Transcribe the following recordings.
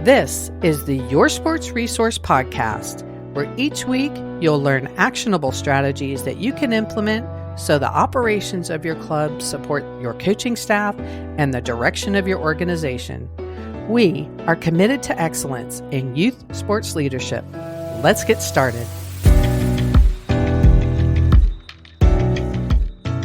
This is the Your Sports Resource Podcast, where each week you'll learn actionable strategies that you can implement so the operations of your club support your coaching staff and the direction of your organization. We are committed to excellence in youth sports leadership. Let's get started.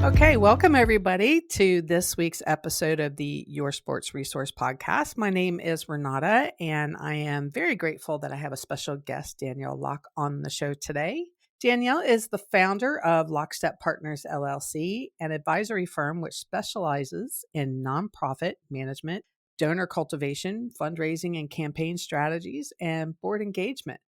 Okay, welcome everybody to this week's episode of the Your Sports Resource Podcast. My name is Renata, and I am very grateful that I have a special guest, Danielle Locke, on the show today. Danielle is the founder of Lockstep Partners, LLC, an advisory firm which specializes in nonprofit management, donor cultivation, fundraising and campaign strategies, and board engagement.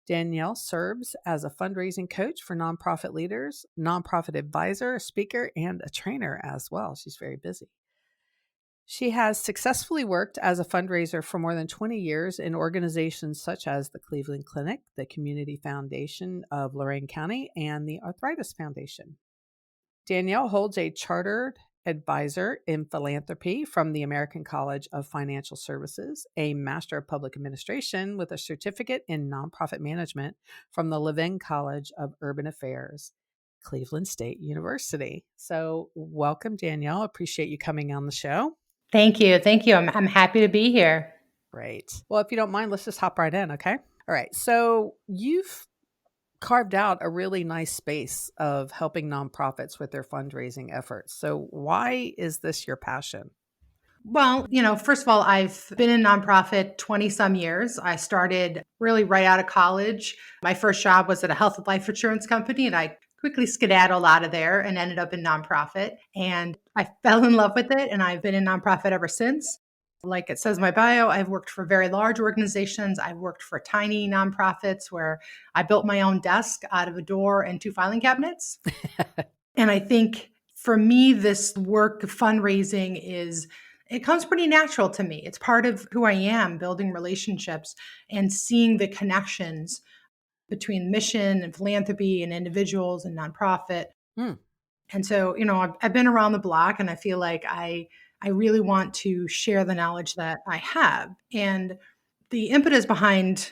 Danielle serves as a fundraising coach for nonprofit leaders, nonprofit advisor, a speaker, and a trainer as well. She's very busy. She has successfully worked as a fundraiser for more than 20 years in organizations such as the Cleveland Clinic, the Community Foundation of Lorain County, and the Arthritis Foundation. Danielle holds a chartered advisor in philanthropy from the American College of Financial Services, a Master of Public Administration with a certificate in nonprofit management from the Levin College of Urban Affairs, Cleveland State University. So welcome, Danielle. Appreciate you coming on the show. Thank you. I'm happy to be here. Great. Well, if you don't mind, let's just hop right in, okay? All right. So you've carved out a really nice space of helping nonprofits with their fundraising efforts. So why is this your passion? Well, first of all, I've been in nonprofit 20 some years. I started really right out of college. My first job was at a health and life insurance company, and I quickly skedaddled out of there and ended up in nonprofit. And I fell in love with it, and I've been in nonprofit ever since. Like it says in my bio, I've worked for very large organizations. I've worked for tiny nonprofits where I built my own desk out of a door and 2 filing cabinets. And I think for me, this work of fundraising it comes pretty natural to me. It's part of who I am, building relationships and seeing the connections between mission and philanthropy and individuals and nonprofit. And so, I've been around the block, and I feel like I really want to share the knowledge that I have. And the impetus behind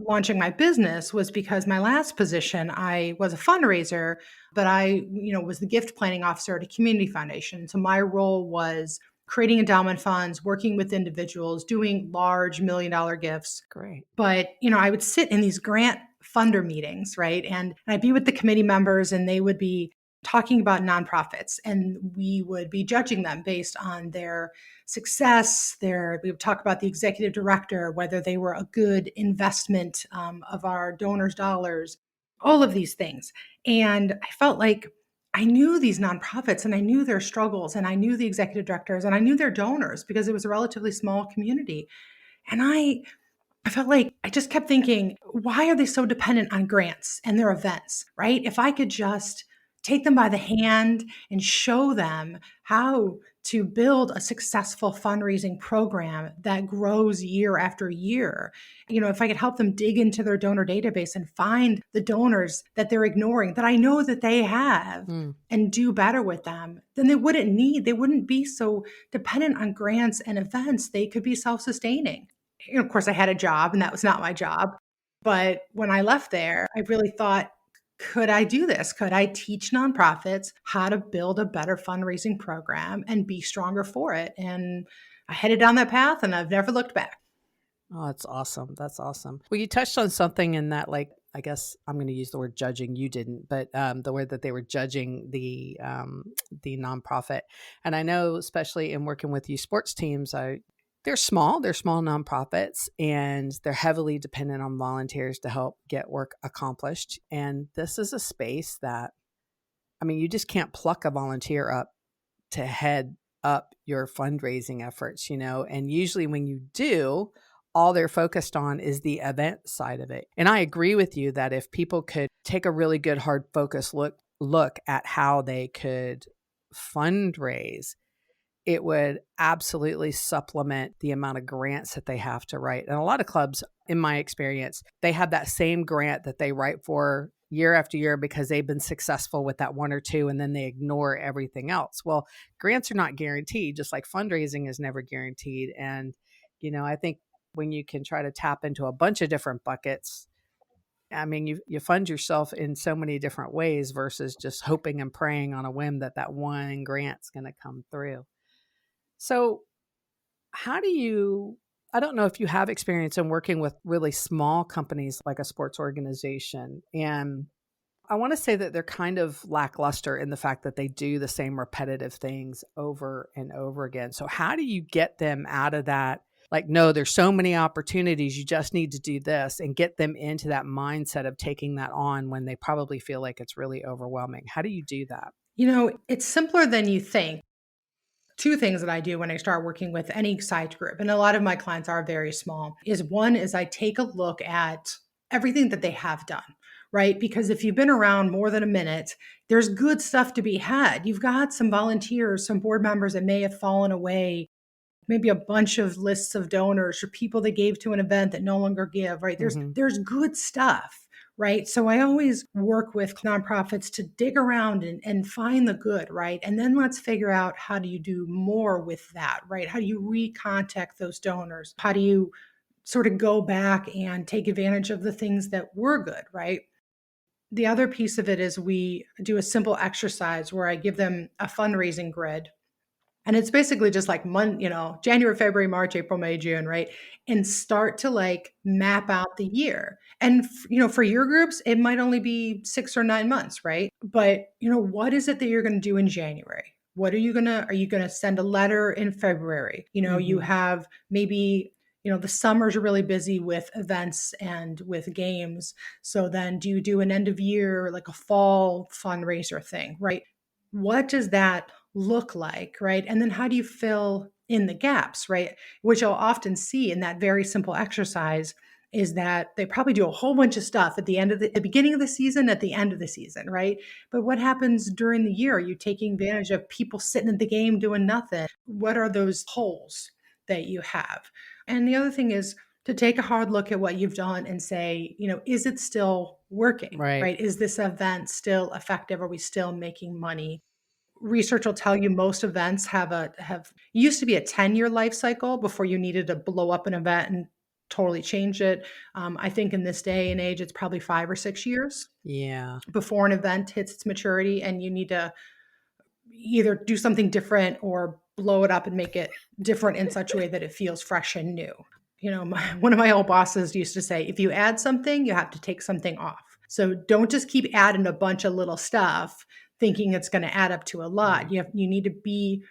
launching my business was because my last position, I was a fundraiser, but I, was the gift planning officer at a community foundation. So my role was creating endowment funds, working with individuals, doing large $1 million gifts. Great. But, I would sit in these grant funder meetings, right? And I'd be with the committee members, and they would be talking about nonprofits, and we would be judging them based on their success. We would talk about the executive director, whether they were a good investment of our donors' dollars, all of these things. And I felt like I knew these nonprofits, and I knew their struggles, and I knew the executive directors, and I knew their donors because it was a relatively small community. And I felt like I just kept thinking, why are they so dependent on grants and their events, right? If I could just take them by the hand and show them how to build a successful fundraising program that grows year after year. If I could help them dig into their donor database and find the donors that they're ignoring, that I know that they have, and do better with them, then they wouldn't be so dependent on grants and events. They could be self-sustaining. Of course, I had a job, and that was not my job. But when I left there, I really thought, could I do this? Could I teach nonprofits how to build a better fundraising program and be stronger for it? And I headed down that path, and I've never looked back. Oh, that's awesome. That's awesome. Well, you touched on something in that, like, I guess I'm going to use the word judging. You didn't, but the word that they were judging the nonprofit. And I know, especially in working with youth sports teams, they're small nonprofits, and they're heavily dependent on volunteers to help get work accomplished. And this is a space that, you just can't pluck a volunteer up to head up your fundraising efforts, and usually when you do, all they're focused on is the event side of it. And I agree with you that if people could take a really good, hard focus look at how they could fundraise, it would absolutely supplement the amount of grants that they have to write. And a lot of clubs, in my experience, they have that same grant that they write for year after year because they've been successful with that one or two, and then they ignore everything else. Well, grants are not guaranteed, just like fundraising is never guaranteed. And, I think when you can try to tap into a bunch of different buckets. I mean, you fund yourself in so many different ways versus just hoping and praying on a whim that that one grant's going to come through. So, how do you, I don't know if you have experience in working with really small companies like a sports organization. And I want to say that they're kind of lackluster in the fact that they do the same repetitive things over and over again. So, how do you get them out of that? Like, no, there's so many opportunities. You just need to do this, and get them into that mindset of taking that on when they probably feel like it's really overwhelming. How do you do that? It's simpler than you think. Two things that I do when I start working with any size group, and a lot of my clients are very small, is one is I take a look at everything that they have done, right? Because if you've been around more than a minute, there's good stuff to be had. You've got some volunteers, some board members that may have fallen away, maybe a bunch of lists of donors or people that gave to an event that no longer give, right? There's Mm-hmm. there's good stuff, right? So I always work with nonprofits to dig around and find the good, right? And then let's figure out, how do you do more with that, right? How do you recontact those donors? How do you sort of go back and take advantage of the things that were good, right? The other piece of it is we do a simple exercise where I give them a fundraising grid, and it's basically just like January, February, March, April, May, June, right? And start to like map out the year. And for your groups, it might only be 6 or 9 months, right? But what is it that you're going to do in January? Are you going to send a letter in February? You Mm-hmm. have maybe, the summers are really busy with events and with games. So then do you do an end of year, like a fall fundraiser thing, right? What does that look like, right? And then how do you fill in the gaps, right? Which you'll often see in that very simple exercise is that they probably do a whole bunch of stuff at the beginning of the season, at the end of the season, right? But what happens during the year? Are you taking advantage of people sitting at the game doing nothing? What are those holes that you have? And the other thing is to take a hard look at what you've done and say, is it still working, Right. right? Is this event still effective? Are we still making money? Research will tell you most events have used to be a 10-year life cycle before you needed to blow up an event and totally change it. I think in this day and age, it's probably 5 or 6 years Yeah. before an event hits its maturity, and you need to either do something different or blow it up and make it different in such a way that it feels fresh and new. One of my old bosses used to say, if you add something, you have to take something off. So don't just keep adding a bunch of little stuff thinking it's going to add up to a lot. Yeah. You need to be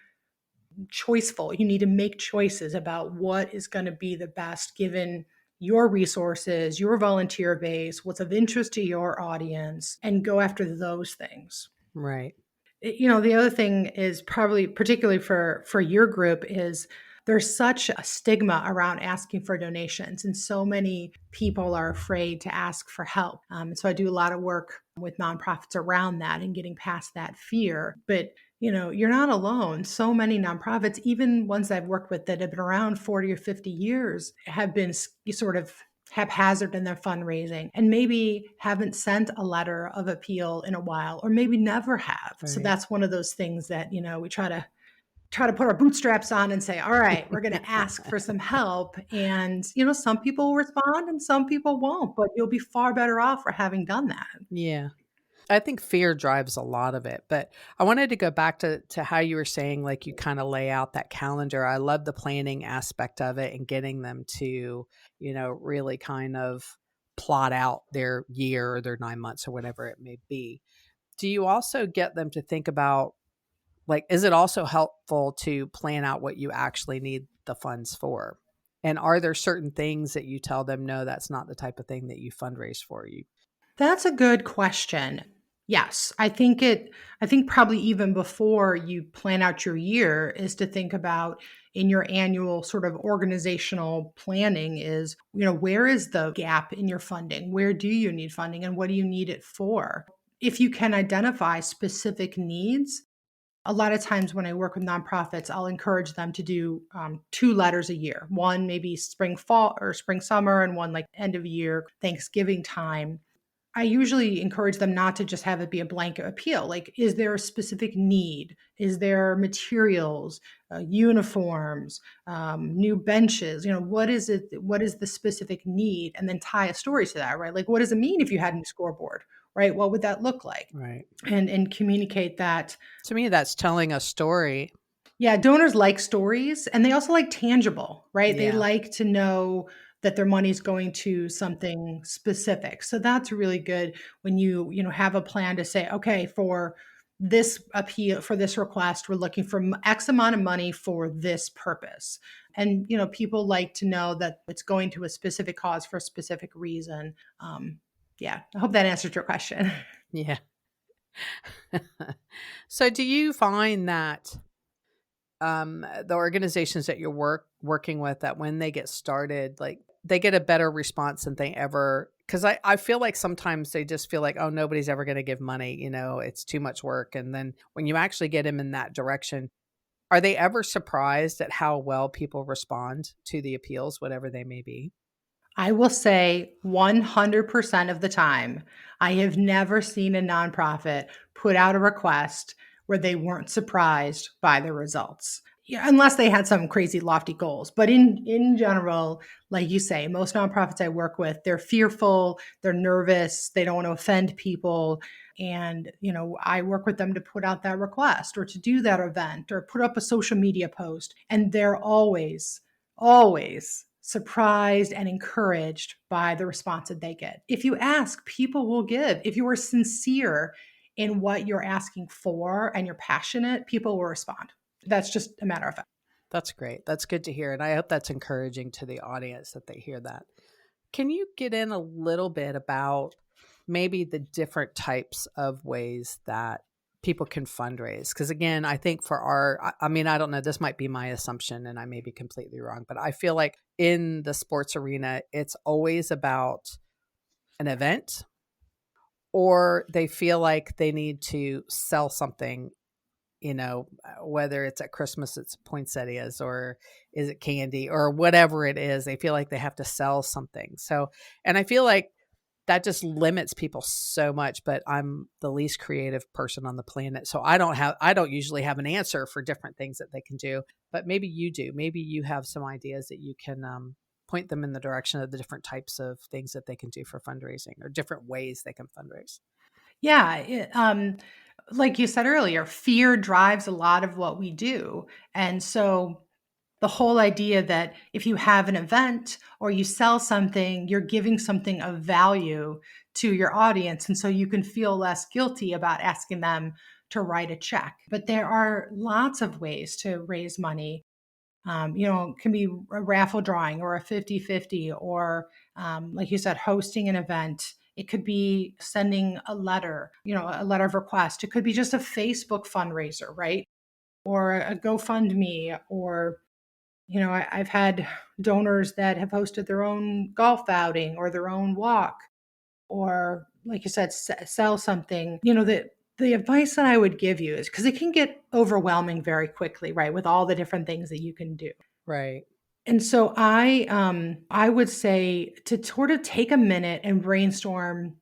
choiceful. You need to make choices about what is going to be the best given your resources, your volunteer base, what's of interest to your audience, and go after those things. Right. The other thing is probably particularly for your group is there's such a stigma around asking for donations, and so many people are afraid to ask for help. So I do a lot of work with nonprofits around that and getting past that fear. But you're not alone. So many nonprofits, even ones I've worked with that have been around 40 or 50 years, have been sort of haphazard in their fundraising and maybe haven't sent a letter of appeal in a while, or maybe never have. So Right. that's one of those things that, we try to put our bootstraps on and say, all right, we're going to ask for some help. And, some people will respond and some people won't, but you'll be far better off for having done that. Yeah. I think fear drives a lot of it, but I wanted to go back to how you were saying, like, you kind of lay out that calendar. I love the planning aspect of it and getting them to, really kind of plot out their year or their 9 months or whatever it may be. Do you also get them to think about, like, is it also helpful to plan out what you actually need the funds for? And are there certain things that you tell them, no, that's not the type of thing that you fundraise for? You That's a good question. Yes, I think probably even before you plan out your year is to think about in your annual sort of organizational planning is, where is the gap in your funding? Where do you need funding and what do you need it for? If you can identify specific needs, a lot of times when I work with nonprofits, I'll encourage them to do 2 letters a year. One maybe spring, fall, or spring, summer, and one like end of year, Thanksgiving time. I usually encourage them not to just have it be a blanket appeal. Like, is there a specific need? Is there materials, uniforms, new benches? What is it? What is the specific need? And then tie a story to that, right? Like, what does it mean if you had a new scoreboard, right? What would that look like? Right. And communicate that. To me, that's telling a story. Yeah, donors like stories, and they also like tangible, right? They Yeah. like to know that their money's going to something specific. So that's really good when you have a plan to say, okay, for this appeal, for this request, we're looking for X amount of money for this purpose. And people like to know that it's going to a specific cause for a specific reason. Yeah, I hope that answered your question. Yeah. So do you find that the organizations that you're working with, that when they get started, like they get a better response than they ever, because I feel like sometimes they just feel like, oh, nobody's ever going to give money, it's too much work. And then when you actually get them in that direction, are they ever surprised at how well people respond to the appeals, whatever they may be? I will say 100% of the time, I have never seen a nonprofit put out a request where they weren't surprised by the results. Yeah, unless they had some crazy lofty goals. But in general, like you say, most nonprofits I work with, they're fearful, they're nervous, they don't want to offend people. And, I work with them to put out that request or to do that event or put up a social media post. And they're always surprised and encouraged by the response that they get. If you ask, people will give. If you are sincere in what you're asking for and you're passionate, people will respond. That's just a matter of fact. That's great. That's good to hear. And I hope that's encouraging to the audience that they hear that. Can you get in a little bit about maybe the different types of ways that people can fundraise? Because again, I think for I mean, I don't know, this might be my assumption and I may be completely wrong, but I feel like in the sports arena, it's always about an event, or they feel like they need to sell something, whether it's at Christmas, it's poinsettias, or is it candy, or whatever it is, they feel like they have to sell something. So, and I feel like that just limits people so much, but I'm the least creative person on the planet. So I don't usually have an answer for different things that they can do, but maybe you do. Maybe you have some ideas that you can point them in the direction of the different types of things that they can do for fundraising, or different ways they can fundraise. Yeah. Like you said earlier, fear drives a lot of what we do. And so the whole idea that if you have an event or you sell something, you're giving something of value to your audience. And so you can feel less guilty about asking them to write a check. But there are lots of ways to raise money. It can be a raffle drawing or a 50-50, or like you said, hosting an event. It could be sending a letter, a letter of request. It could be just a Facebook fundraiser, right? Or a GoFundMe, or I've had donors that have hosted their own golf outing or their own walk, or like you said, sell something. The advice that I would give you is, because it can get overwhelming very quickly, right? With all the different things that you can do. Right. And so I would say to sort of take a minute and brainstorm,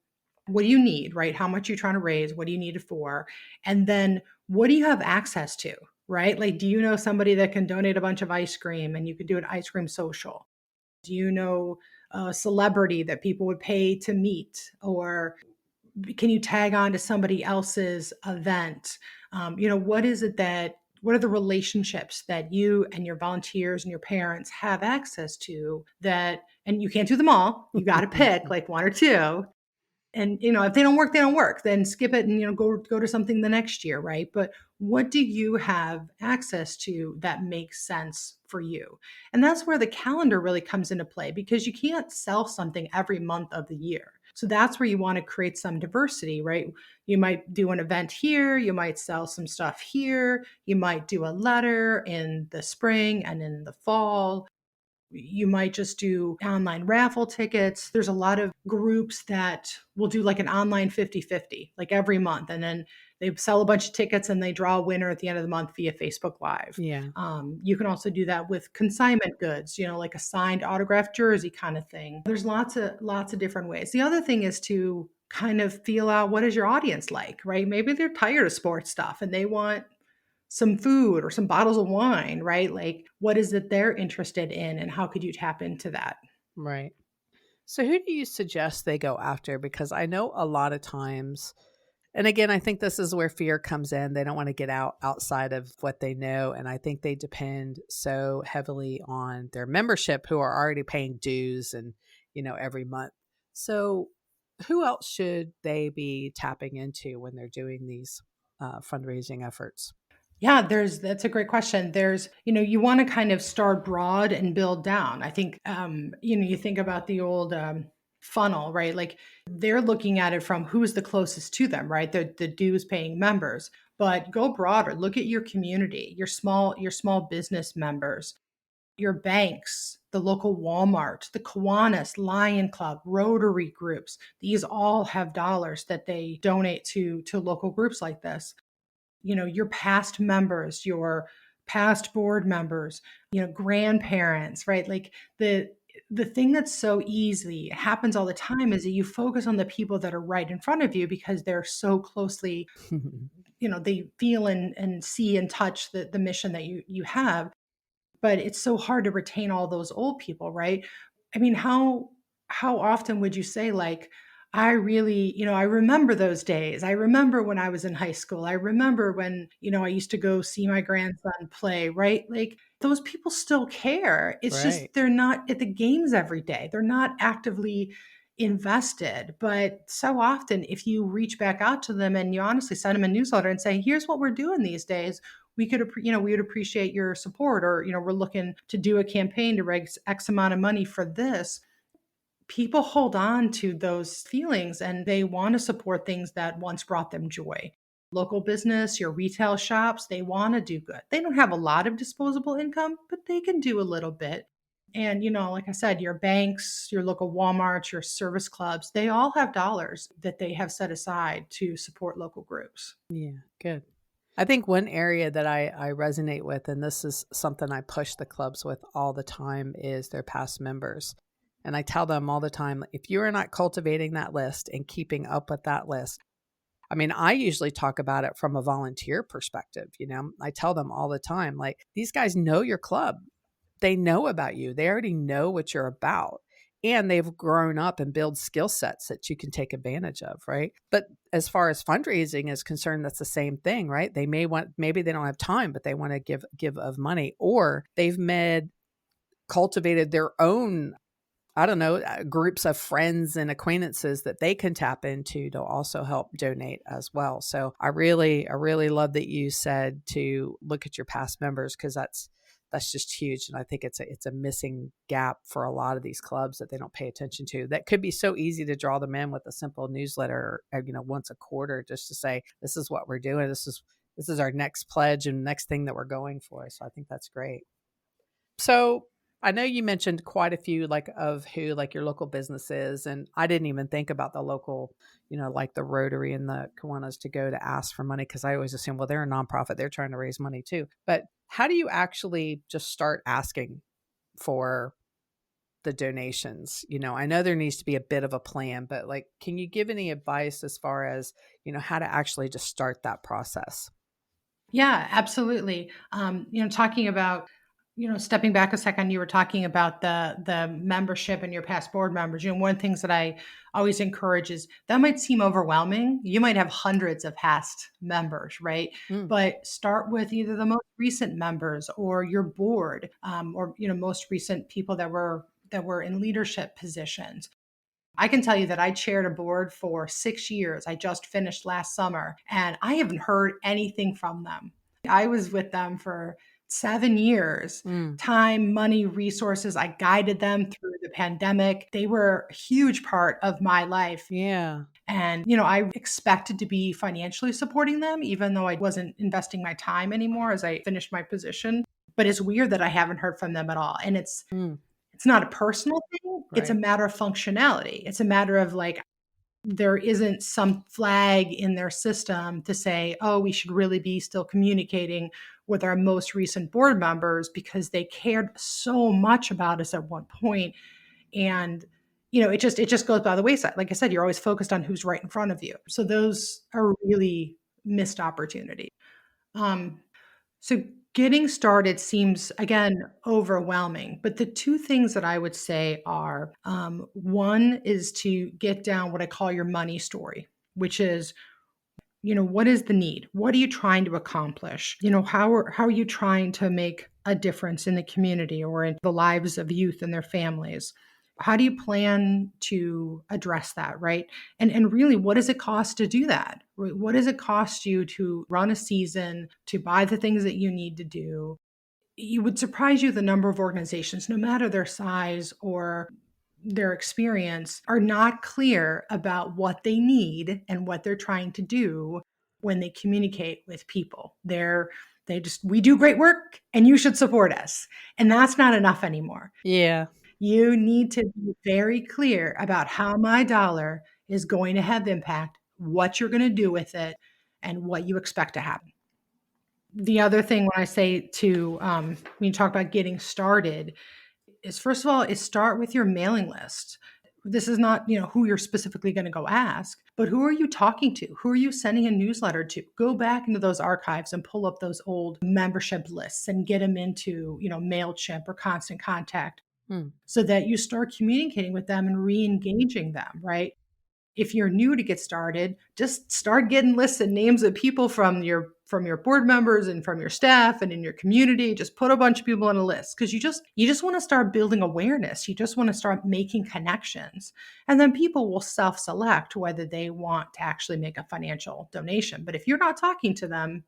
what do you need, right? How much you're trying to raise, what do you need it for? And then what do you have access to, right? Like, do you know somebody that can donate a bunch of ice cream and you could do an ice cream social? Do you know a celebrity that people would pay to meet? Or can you tag on to somebody else's event? What is it what are the relationships that you and your volunteers and your parents have access to, that, and you can't do them all. You got to pick like one or two. And if they don't work, they don't work. Then skip it and go to something the next year, right? But what do you have access to that makes sense for you? And that's where the calendar really comes into play, because you can't sell something every month of the year. So that's where you want to create some diversity, right? You might do an event here, you might sell some stuff here, you might do a letter in the spring and in the fall. You might just do online raffle tickets. There's a lot of groups that will do like an online 50-50, like every month. And then they sell a bunch of tickets and they draw a winner at the end of the month via Facebook Live. Yeah. You can also do that with consignment goods, like a signed autographed jersey kind of thing. There's lots of different ways. The other thing is to kind of feel out, what is your audience like, right? Maybe they're tired of sports stuff and they want some food or some bottles of wine, right? Like, what is it they're interested in, and how could you tap into that? Right. So who do you suggest they go after? Because I know a lot of times, and again, I think this is where fear comes in. They don't want to get outside of what they know. And I think they depend so heavily on their membership who are already paying dues and, every month. So who else should they be tapping into when they're doing these fundraising efforts? Yeah, that's a great question. You want to kind of start broad and build down. I think, you think about the old funnel, right? Like they're looking at it from who's the closest to them, right? The dues paying members. But go broader. Look at your community, your small business members, your banks, the local Walmart, the Kiwanis, Lion Club, Rotary groups. These all have dollars that they donate to local groups like this. Your past members, your past board members, grandparents, right? Like the thing that's so easy, it happens all the time, is that you focus on the people that are right in front of you because they're so closely, they feel and see and touch the mission that you have. But it's so hard to retain all those old people, right? I mean, how often would you say, like, I really, I remember those days. I remember when I was in high school. I remember when, I used to go see my grandson play, right? Like those people still care. It's Right. just they're not at the games every day. They're not actively invested. But so often, if you reach back out to them and you honestly send them a newsletter and say, here's what we're doing these days, we would appreciate your support, or we're looking to do a campaign to raise X amount of money for this. People hold on to those feelings and they want to support things that once brought them joy. Local business, your retail shops, they want to do good. They don't have a lot of disposable income, but they can do a little bit. And like I said, your banks, your local Walmarts, your service clubs, they all have dollars that they have set aside to support local groups. Yeah, good. I think one area that I resonate with, and this is something I push the clubs with all the time, is their past members. And I tell them all the time, if you are not cultivating that list and keeping up with that list, I mean, I usually talk about it from a volunteer perspective. I tell them all the time, like, these guys know your club. They know about you. They already know what you're about. And they've grown up and build skill sets that you can take advantage of, right? But as far as fundraising is concerned, that's the same thing, right? Maybe they don't have time, but they want to give of money, or they've cultivated their own, I don't know, groups of friends and acquaintances that they can tap into to also help donate as well. So I really love that you said to look at your past members, because that's just huge. And I think it's a missing gap for a lot of these clubs that they don't pay attention to. That could be so easy to draw them in with a simple newsletter, once a quarter, just to say, this is what we're doing. This is our next pledge and next thing that we're going for. So I think that's great. So I know you mentioned quite a few, like, of who, like, your local businesses, and I didn't even think about the local, like the Rotary and the Kiwanis, to go to ask for money, because I always assume, well, they're a nonprofit, they're trying to raise money too. But how do you actually just start asking for the donations? I know there needs to be a bit of a plan, but, like, can you give any advice as far as, how to actually just start that process? Yeah, absolutely. Talking about, stepping back a second, you were talking about the membership and your past board members. One of the things that I always encourage is that might seem overwhelming. You might have hundreds of past members, right? Mm, But start with either the most recent members or your board, or most recent people that were in leadership positions. I can tell you that I chaired a board for 6 years. I just finished last summer and I haven't heard anything from them. I was with them for 7 years. mm, Time, money, resources. I guided them through the pandemic. They were a huge part of my life. yeah. And, I expected to be financially supporting them, even though I wasn't investing my time anymore as I finished my position. But it's weird that I haven't heard from them at all. And it's Mm, It's not a personal thing. It's a Right. matter of functionality. It's a matter of like, there isn't some flag in their system to say, oh, we should really be still communicating with our most recent board members because they cared so much about us at one point. And it just goes by the wayside. Like I said, you're always focused on who's right in front of you. So those are really missed opportunity. Um, so getting started seems, again, overwhelming. But the two things that I would say are one is to get down what I call your money story, which is, what is the need? What are you trying to accomplish? How are you trying to make a difference in the community or in the lives of youth and their families? How do you plan to address that, right? And really, what does it cost to do that? What does it cost you to run a season, to buy the things that you need to do? You would surprise you the number of organizations, no matter their size or their experience, are not clear about what they need and what they're trying to do when they communicate with people. We do great work and you should support us. And that's not enough anymore. Yeah. You need to be very clear about how my dollar is going to have impact, what you're going to do with it, and what you expect to happen. The other thing when I say when you talk about getting started is, first of all, is start with your mailing list. This is not, who you're specifically going to go ask, but who are you talking to? Who are you sending a newsletter to? Go back into those archives and pull up those old membership lists and get them into, MailChimp or Constant Contact Hmm. so that you start communicating with them and re-engaging them, right? If you're new to get started, just start getting lists and names of people from your board members and from your staff and in your community. Just put a bunch of people on a list because you just want to start building awareness. You just want to start making connections. And then people will self-select whether they want to actually make a financial donation. But if you're not talking to them,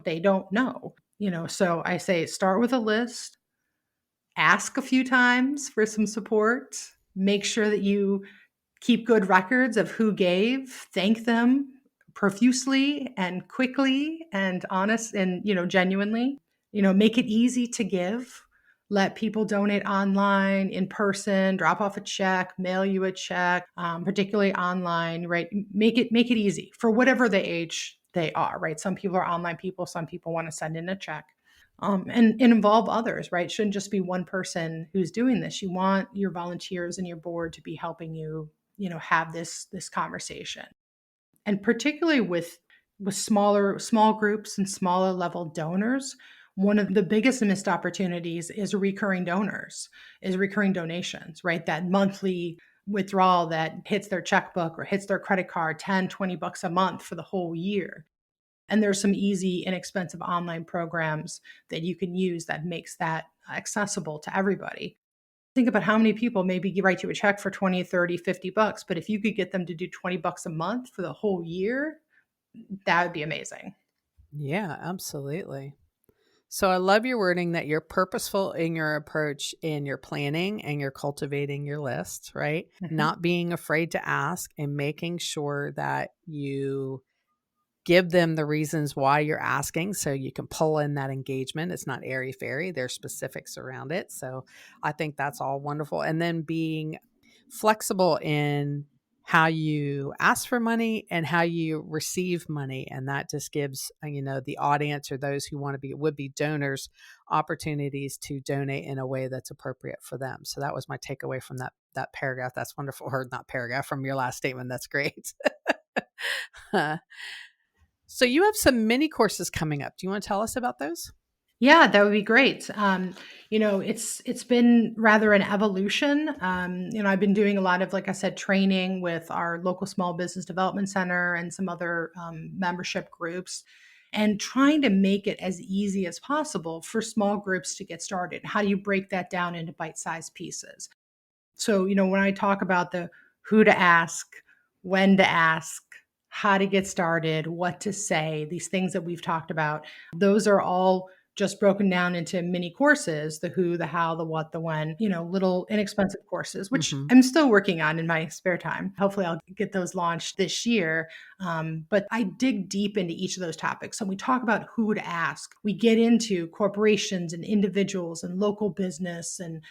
they don't know. So I say start with a list, ask a few times for some support, make sure that you keep good records of who gave, thank them profusely and quickly and honest and, genuinely. Make it easy to give. Let people donate online, in person, drop off a check, mail you a check, particularly online, right? Make it easy for whatever the age they are, right? Some people are online people, some people want to send in a check. And involve others, right? It shouldn't just be one person who's doing this. You want your volunteers and your board to be helping you, have this conversation. And particularly with small groups and smaller level donors, one of the biggest missed opportunities is recurring donations, right? That monthly withdrawal that hits their checkbook or hits their credit card, 10, $20 a month for the whole year. And there's some easy, inexpensive online programs that you can use that makes that accessible to everybody. Think about how many people maybe write you a check for 20, 30, $50, but if you could get them to do $20 a month for the whole year, that would be amazing. Yeah, absolutely. So I love your wording that you're purposeful in your approach in your planning and you're cultivating your list, right? Mhm. Not being afraid to ask and making sure that you give them the reasons why you're asking so you can pull in that engagement. It's not airy fairy, there's specifics around it. So I think that's all wonderful. And then being flexible in how you ask for money and how you receive money. And that just gives, the audience or those who want to be would be donors opportunities to donate in a way that's appropriate for them. So that was my takeaway from that paragraph. That's wonderful. Or not paragraph, from your last statement. That's great. So you have some mini courses coming up. Do you want to tell us about those? Yeah, that would be great. It's been rather an evolution. I've been doing a lot of, like I said, training with our local small business development center and some other membership groups, and trying to make it as easy as possible for small groups to get started. How do you break that down into bite-sized pieces? So, when I talk about the who to ask, when to ask, how to get started, what to say, these things that we've talked about, those are all just broken down into mini courses: the who, the how, the what, the when, little inexpensive courses, which Mm-hmm. I'm still working on in my spare time. Hopefully, I'll get those launched this year. But I dig deep into each of those topics. So we talk about who to ask. We get into corporations and individuals and local business and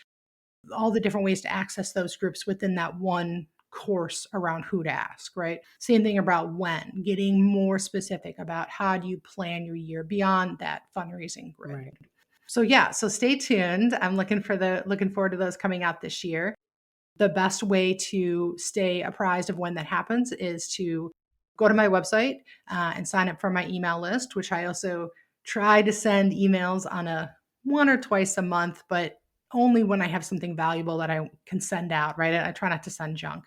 all the different ways to access those groups within that one course around who to ask, right? Same thing about when, getting more specific about how do you plan your year beyond that fundraising grid. Right. So yeah, so stay tuned. I'm looking forward to those coming out this year. The best way to stay apprised of when that happens is to go to my website and sign up for my email list, which I also try to send emails on a one or twice a month, but only when I have something valuable that I can send out, right? I try not to send junk.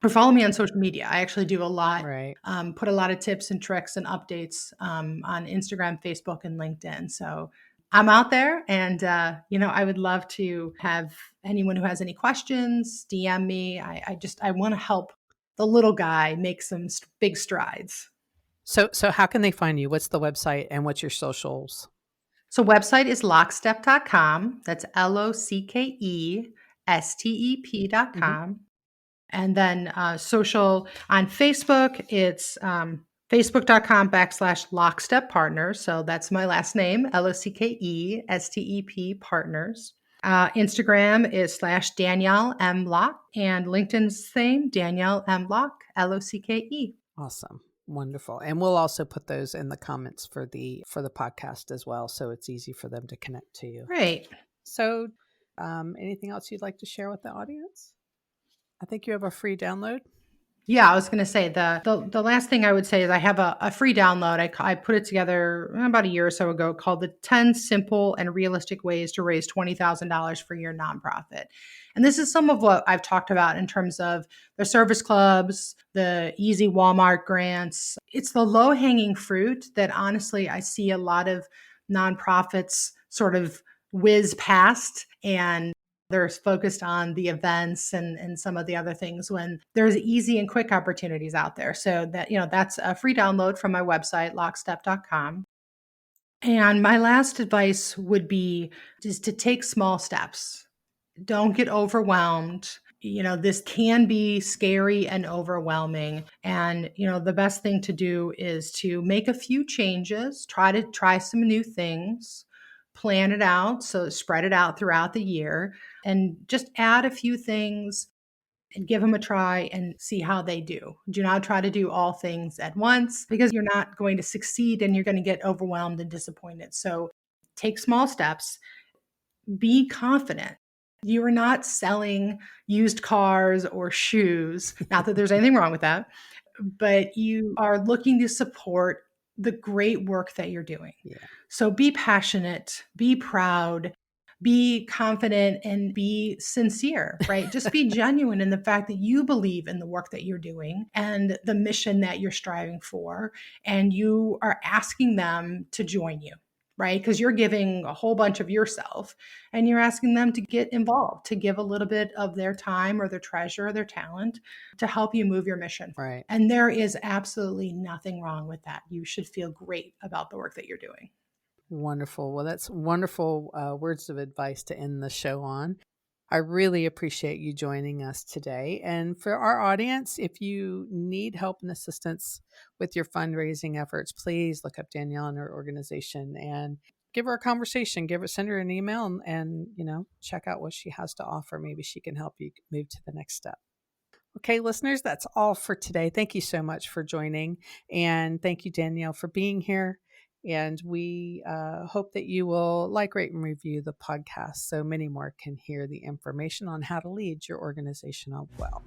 Or follow me on social media. I actually do a lot, Right. put a lot of tips and tricks and updates on Instagram, Facebook, and LinkedIn. So I'm out there, and I would love to have anyone who has any questions DM me. I want to help the little guy make some big strides. So how can they find you? What's the website and what's your socials? So website is lockstep.com. That's Mhm. LOCKESTEP.com. And then social on Facebook, it's facebook.com/lockstep partners. So that's my last name, LOCKESTEP partners. Instagram is /Danielle M. Locke, and LinkedIn's the same, Danielle M. Locke, LOCKE. Awesome. Wonderful. And we'll also put those in the comments for the podcast as well, so it's easy for them to connect to you. Great. So anything else you'd like to share with the audience? I think you have a free download. Yeah, I was going to say the last thing I would say is I have a free download. I put it together about a year or so ago called the 10 Simple and Realistic Ways to Raise $20,000 for Your Nonprofit. And this is some of what I've talked about in terms of the service clubs, the easy Walmart grants. It's the low hanging fruit that honestly I see a lot of nonprofits sort of whiz past, and they're focused on the events and some of the other things when there's easy and quick opportunities out there. So that's a free download from my website, lockstep.com. And my last advice would be just to take small steps. Don't get overwhelmed. This can be scary and overwhelming. And, the best thing to do is to make a few changes, try some new things, plan it out. So spread it out throughout the year and just add a few things and give them a try and see how they do. Do not try to do all things at once because you're not going to succeed and you're going to get overwhelmed and disappointed. So take small steps, be confident. You are not selling used cars or shoes. Not that there's anything wrong with that, but you are looking to support the great work that you're doing. Yeah. So be passionate, be proud, be confident, and be sincere, right? Just be genuine in the fact that you believe in the work that you're doing and the mission that you're striving for, and you are asking them to join you, right? Because you're giving a whole bunch of yourself and you're asking them to get involved, to give a little bit of their time or their treasure or their talent to help you move your mission. Right. And there is absolutely nothing wrong with that. You should feel great about the work that you're doing. Wonderful. Well, that's wonderful words of advice to end the show on. I really appreciate you joining us today. And for our audience, if you need help and assistance with your fundraising efforts, please look up Danielle and her organization and give her a conversation. Send her an email and check out what she has to offer. Maybe she can help you move to the next step. Okay, listeners, that's all for today. Thank you so much for joining. And thank you, Danielle, for being here. And we hope that you will like, rate, and review the podcast so many more can hear the information on how to lead your organization well.